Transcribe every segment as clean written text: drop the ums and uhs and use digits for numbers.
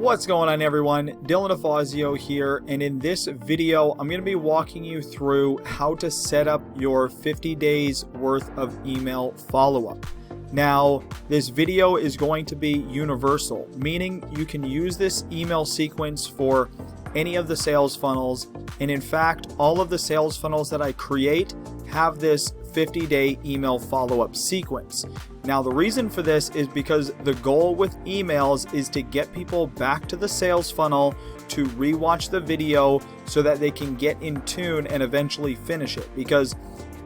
What's going on, everyone? Dylan Afazio here, and in this video I'm going to be walking you through how to set up your 50 days worth of email follow-up. Now, this video is going to be universal, meaning you can use this email sequence for any of the sales funnels, and in fact all of the sales funnels that I create have this 50-day email follow-up sequence. Now, the reason for this is because the goal with emails is to get people back to the sales funnel to rewatch the video so that they can get in tune and eventually finish it, because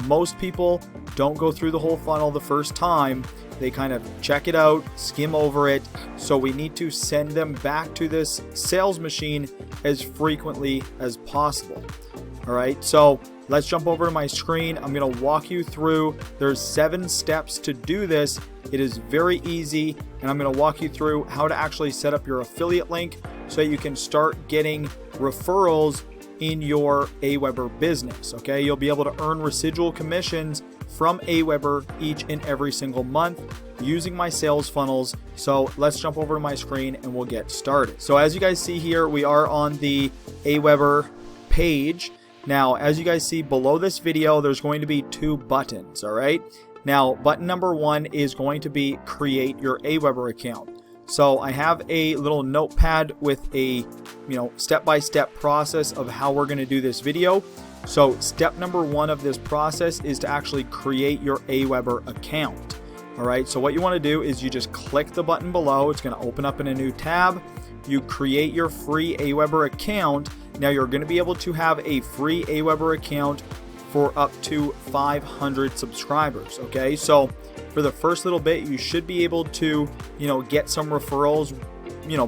most people don't go through the whole funnel the first time. They kind of check it out, skim over it, so we need to send them back to this sales machine as frequently as possible. All right, so let's jump over to my screen. I'm going to walk you through. There's 7 steps to do this. It is very easy, and I'm going to walk you through how to actually set up your affiliate link so that you can start getting referrals in your AWEBER business. Okay, you'll be able to earn residual commissions from AWEBER each and every single month using my sales funnels. So let's jump over to my screen and we'll get started. So as you guys see here, we are on the AWEBER page. Now, as you guys see below this video, there's going to be 2 buttons. All right, now button number 1 is going to be create your AWEBER account. So I have a little notepad with a step-by-step process of how we're going to do this video. So step number 1 of this process is to actually create your AWEBER account. All right, so what you want to do is you just click the button below. It's going to open up in a new tab. You create your free AWEBER account. Now, you're going to be able to have a free AWEBER account for up to 500 subscribers. Okay, so for the first little bit, you should be able to get some referrals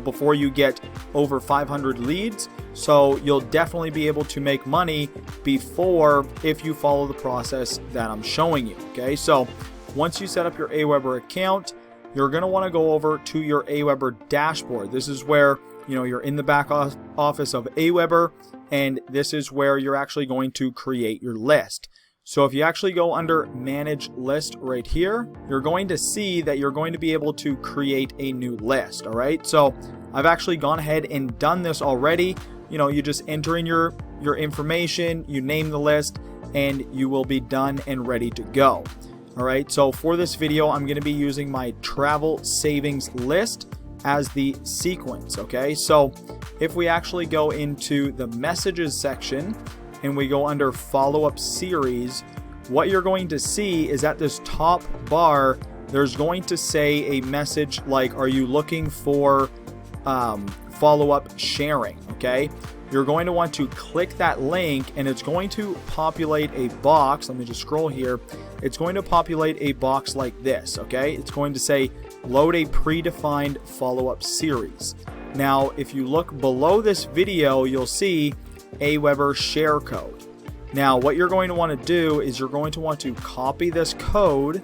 before you get over 500 leads. So you'll definitely be able to make money before, if you follow the process that I'm showing you. Okay, so once you set up your AWEBER account, you're going to want to go over to your AWEBER dashboard. This is where you're in the back office of AWEBER, and this is where you're actually going to create your list. So if you actually go under manage list right here, you're going to see that you're going to be able to create a new list. All right, so I've actually gone ahead and done this already. You just enter in your information, you name the list, and you will be done and ready to go. All right, so for this video, I'm going to be using my travel savings list as the sequence. Okay, so if we actually go into the messages section and we go under follow-up series, what you're going to see is at this top bar, there's going to say a message like, are you looking for follow-up sharing? Okay, you're going to want to click that link, and it's going to populate a box. Let me just scroll here. It's going to populate a box like this. Okay, it's going to say load a predefined follow-up series. Now, if you look below this video, you'll see AWEBER share code. Now, what you're going to want to do is you're going to want to copy this code.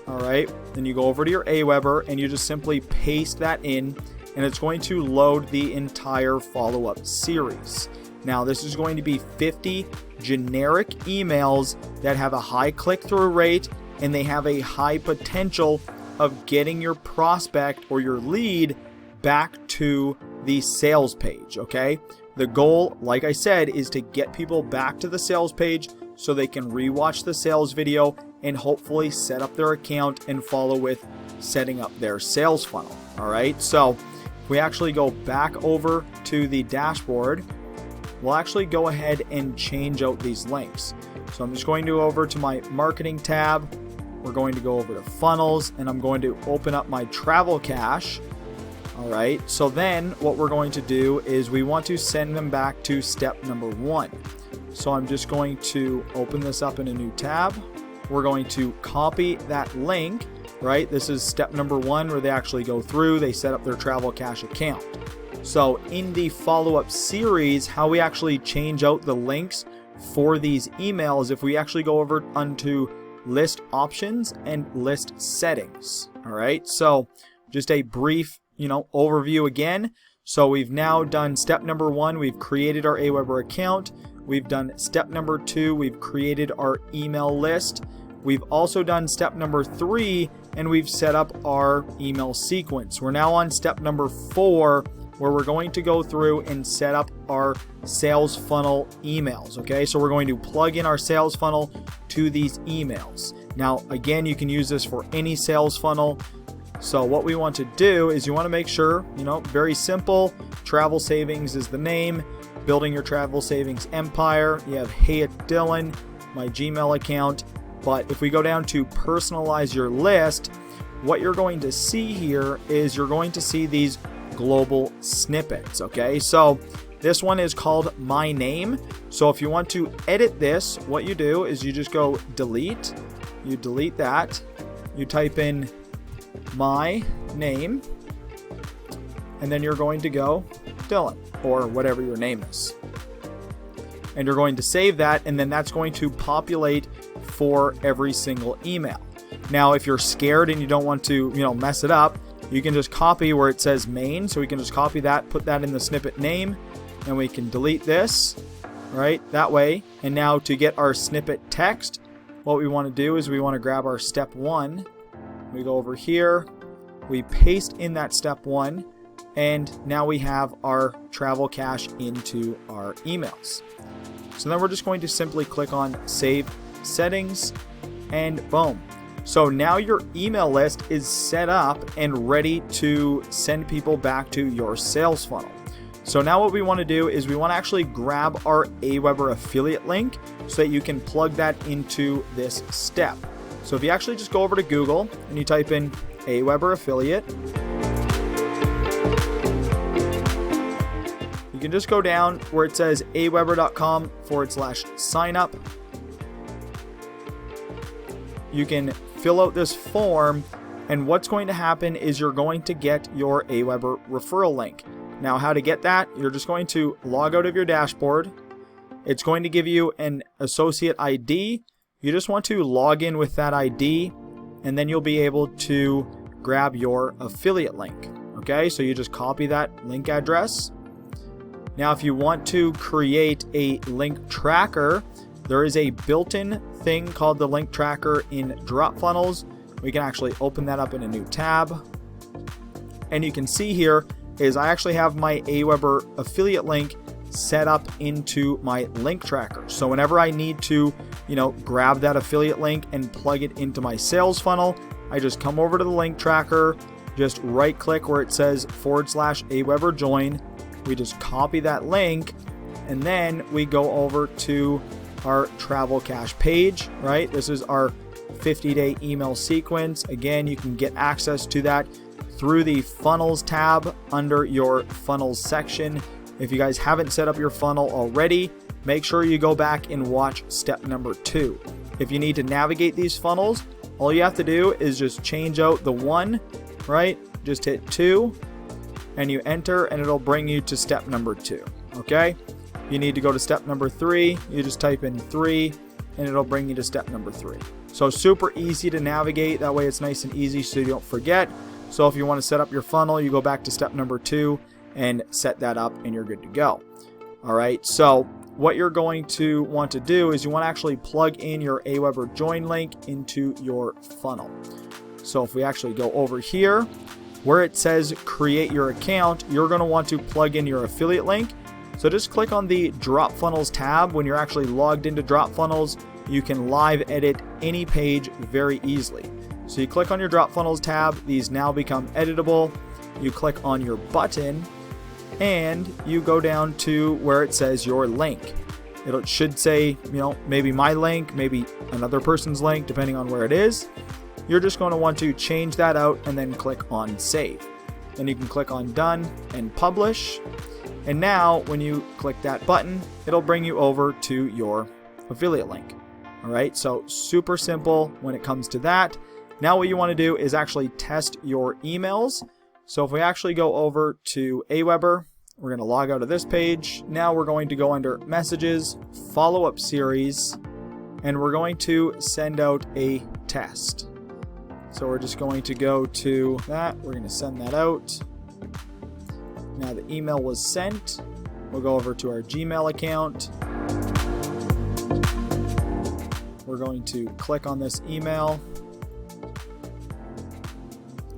All right, then you go over to your AWEBER and you just simply paste that in, and it's going to load the entire follow-up series. Now, this is going to be 50 generic emails that have a high click-through rate, and they have a high potential of getting your prospect or your lead back to the sales page. Okay, the goal, like I said, is to get people back to the sales page so they can rewatch the sales video and hopefully set up their account and follow with setting up their sales funnel. All right, so if we actually go back over to the dashboard, we'll actually go ahead and change out these links. So I'm just going to go over to my marketing tab. We're going to go over to funnels, and I'm going to open up my travel cache. All right, so then what we're going to do is we want to send them back to step number 1. So I'm just going to open this up in a new tab. We're going to copy that link, right? This is step number 1 where they actually go through, they set up their travel cache account. So in the follow-up series, how we actually change out the links for these emails, if we actually go over onto list options and list settings. All right, so just a brief overview again. So we've now done step number 1, we've created our AWEBER account. We've done step number 2, we've created our email list. We've also done step number 3, and we've set up our email sequence. We're now on step number 4, where we're going to go through and set up our sales funnel emails. Okay, so we're going to plug in our sales funnel to these emails. Now, again, you can use this for any sales funnel. So what we want to do is you want to make sure, very simple. Travel Savings is the name. Building your travel savings empire. You have Hey It's Dylan, my Gmail account. But if we go down to personalize your list, what you're going to see here is you're going to see these global snippets. Okay, so this one is called My Name. So if you want to edit this, what you do is you just go delete. You delete that. You type in my name, and then you're going to go Dylan or whatever your name is, and you're going to save that, and then that's going to populate for every single email. Now, if you're scared and you don't want to mess it up, you can just copy where it says main, so we can just copy that, put that in the snippet name, and we can delete this right that way. And now to get our snippet text, what we want to do is we want to grab our step 1. We go over here, we paste in that step 1, and now we have our travel cache into our emails. So then we're just going to simply click on Save Settings, and boom. So now your email list is set up and ready to send people back to your sales funnel. So now what we want to do is we want to actually grab our AWEBER affiliate link so that you can plug that into this step. So if you actually just go over to Google and you type in AWEBER affiliate, you can just go down where it says aweber.com/sign up. You can fill out this form, and what's going to happen is you're going to get your AWEBER referral link. Now, how to get that? You're just going to log out of your dashboard. It's going to give you an associate ID. You just want to log in with that ID, and then you'll be able to grab your affiliate link. Okay, so you just copy that link address. Now, if you want to create a link tracker, there is a built-in thing called the link tracker in DropFunnels. We can actually open that up in a new tab. And you can see here is I actually have my AWEBER affiliate link set up into my link tracker. So whenever I need to, grab that affiliate link and plug it into my sales funnel, I just come over to the link tracker, just right click where it says /AWEBER join. We just copy that link, and then we go over to our travel cache page, right? This is our 50-day email sequence. Again, you can get access to that through the funnels tab under your funnels section. If you guys haven't set up your funnel already, make sure you go back and watch step number 2. If you need to navigate these funnels, all you have to do is just change out the 1, right? Just hit 2 and you enter, and it'll bring you to step number 2. Okay? You need to go to step number 3, you just type in 3 and it'll bring you to step number 3. So super easy to navigate. That way it's nice and easy so you don't forget. So if you want to set up your funnel, you go back to step number 2 and set that up and you're good to go. All right, so what you're going to want to do is you want to actually plug in your AWEBER join link into your funnel. So if we actually go over here where it says create your account, you're going to want to plug in your affiliate link. So just click on the DropFunnels tab. When you're actually logged into DropFunnels, you can live edit any page very easily. So you click on your DropFunnels tab, these now become editable. You click on your button and you go down to where it says your link. It should say, maybe my link, maybe another person's link, depending on where it is. You're just going to want to change that out and then click on save. Then you can click on done and publish. And now when you click that button, it'll bring you over to your affiliate link. All right, so super simple when it comes to that. Now what you want to do is actually test your emails. So if we actually go over to AWEBER, we're going to log out of this page. Now we're going to go under messages, follow-up series, and we're going to send out a test. So we're just going to go to that. We're going to send that out. Now the email was sent. We'll go over to our Gmail account. We're going to click on this email.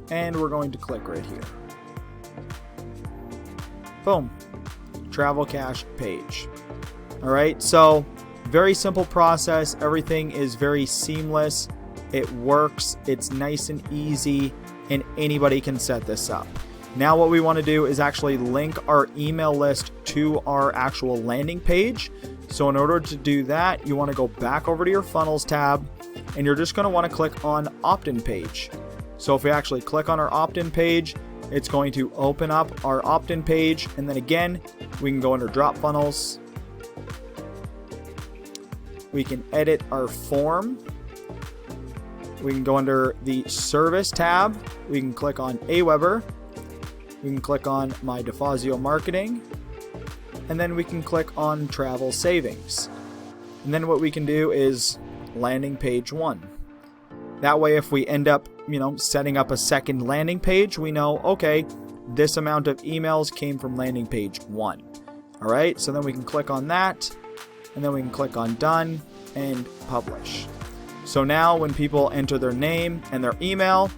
And we're going to click right here. boom, travel cash page. All right, so very simple process. Everything is very seamless. It works. It's nice and easy, and anybody can set this up. Now what we want to do is actually link our email list to our actual landing page. So in order to do that, you want to go back over to your funnels tab, and you're just going to want to click on opt-in page. So if we actually click on our opt-in page, it's going to open up our opt-in page, and then again, we can go under drop funnels. We can edit our form. We can go under the service tab. We can click on AWEBER. We can click on My DeFazio Marketing, and then we can click on Travel Savings. And then what we can do is landing page 1. That way, if we end up, setting up a second landing page, we know, okay, this amount of emails came from landing page 1. All right, so then we can click on that, and then we can click on Done and Publish. So now when people enter their name and their email,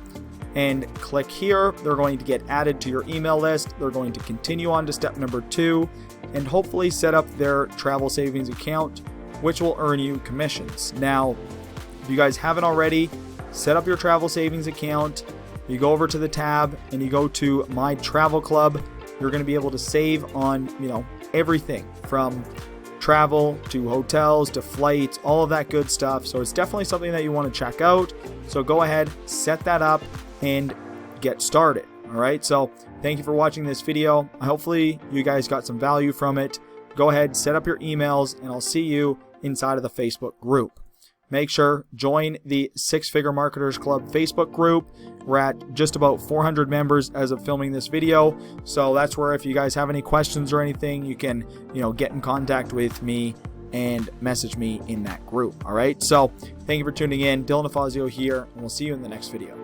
and click here, they're going to get added to your email list. They're going to continue on to step number 2 and hopefully set up their travel savings account, which will earn you commissions. Now, if you guys haven't already, set up your travel savings account. You go over to the tab and you go to My Travel Club. You're going to be able to save on, everything from travel to hotels to flights, all of that good stuff. So it's definitely something that you want to check out. So go ahead, set that up, and get started. All right, so thank you for watching this video. Hopefully you guys got some value from it. Go ahead, set up your emails, and I'll see you inside of the Facebook group. Make sure join the Six Figure Marketers Club Facebook group. We're at just about 400 members as of filming this video, so that's where if you guys have any questions or anything, you can get in contact with me and message me in that group. All right, so thank you for tuning in. Dylan DeFazio here, and we'll see you in the next video.